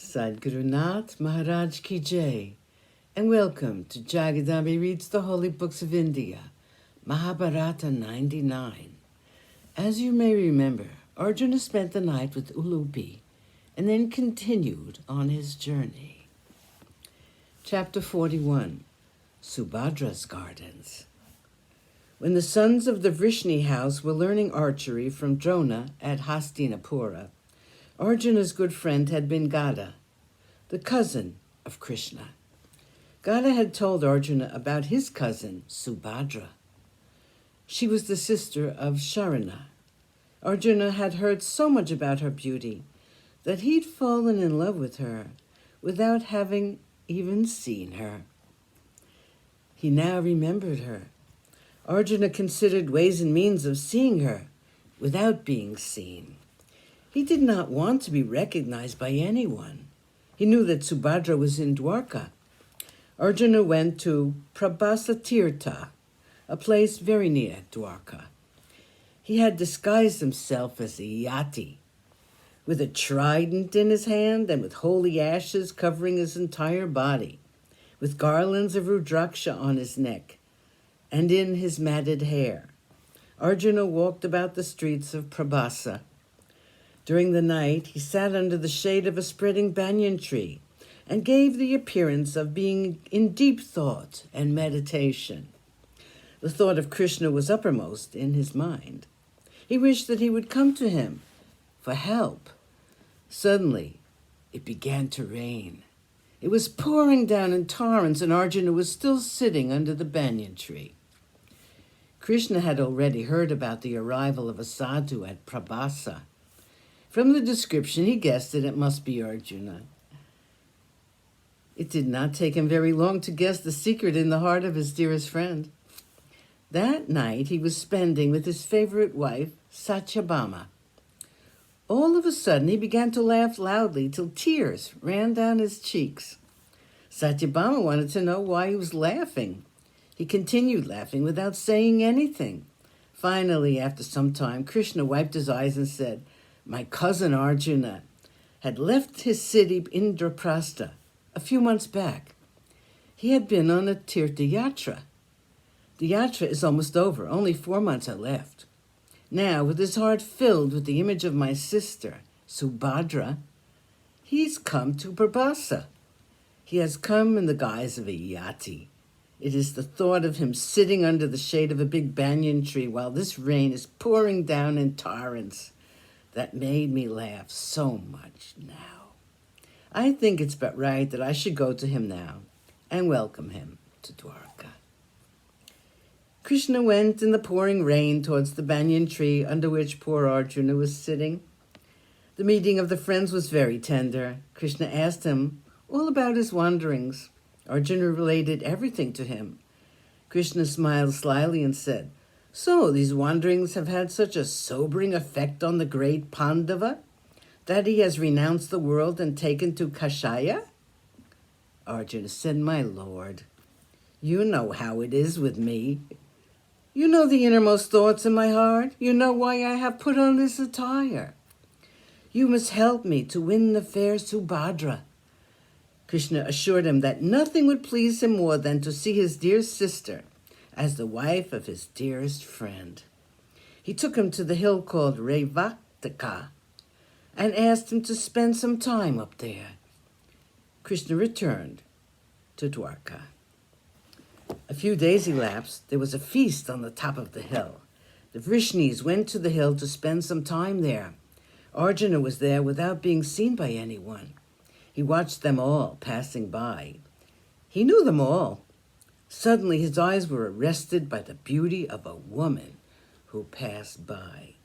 Sadhguru Nath Maharaj Ki Jai, and welcome to Jagadambi Reads the Holy Books of India, Mahabharata99. As you may remember, Arjuna spent the night with Ulupi and then continued on his journey. Chapter 41, Subhadra's Gardens. When the sons of the Vrishni house were learning archery from Drona at Hastinapura, Arjuna's good friend had been Gada, the cousin of Krishna. Gada had told Arjuna about his cousin, Subhadra. She was the sister of Sharana. Arjuna had heard so much about her beauty that he'd fallen in love with her without having even seen her. He now remembered her. Arjuna considered ways and means of seeing her without being seen. He did not want to be recognized by anyone. He knew that Subhadra was in Dwarka. Arjuna went to Prabhasa Tirtha, a place very near Dwarka. He had disguised himself as a yati, with a trident in his hand and with holy ashes covering his entire body, with garlands of Rudraksha on his neck and in his matted hair. Arjuna walked about the streets of Prabhasa. During the night, he sat under the shade of a spreading banyan tree and gave the appearance of being in deep thought and meditation. The thought of Krishna was uppermost in his mind. He wished that he would come to him for help. Suddenly, it began to rain. It was pouring down in torrents, and Arjuna was still sitting under the banyan tree. Krishna had already heard about the arrival of a sadhu at Prabhasa. From the description, he guessed that it must be Arjuna. It did not take him very long to guess the secret in the heart of his dearest friend. That night, he was spending with his favorite wife, Satyabhama. All of a sudden, he began to laugh loudly till tears ran down his cheeks. Satyabhama wanted to know why he was laughing. He continued laughing without saying anything. Finally, after some time, Krishna wiped his eyes and said, "My cousin Arjuna had left his city Indraprastha a few months back. He had been on a Tirtha Yatra. The yatra is almost over. Only 4 months are left. Now, with his heart filled with the image of my sister, Subhadra, he's come to Prabhasa. He has come in the guise of a yati. It is the thought of him sitting under the shade of a big banyan tree while this rain is pouring down in torrents that made me laugh so much now. I think it's but right that I should go to him now and welcome him to Dwarka." Krishna went in the pouring rain towards the banyan tree under which poor Arjuna was sitting. The meeting of the friends was very tender. Krishna asked him all about his wanderings. Arjuna related everything to him. Krishna smiled slyly and said, "So these wanderings have had such a sobering effect on the great Pandava that he has renounced the world and taken to Kashaya?" Arjuna said, "My lord, you know how it is with me. You know the innermost thoughts in my heart. You know why I have put on this attire. You must help me to win the fair Subhadra." Krishna assured him that nothing would please him more than to see his dear sister as the wife of his dearest friend. He took him to the hill called Revataka and asked him to spend some time up there. Krishna returned to Dwarka. A few days elapsed. There was a feast on the top of the hill. The Vrishnis went to the hill to spend some time there. Arjuna was there without being seen by anyone. He watched them all passing by. He knew them all. Suddenly his eyes were arrested by the beauty of a woman who passed by.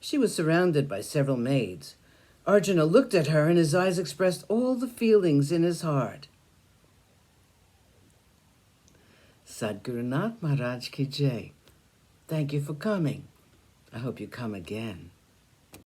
She was surrounded by several maids. Arjuna looked at her and his eyes expressed all the feelings in his heart. Sadhguru Nath Maharaj Ki Jai. Thank you for coming. I hope you come again.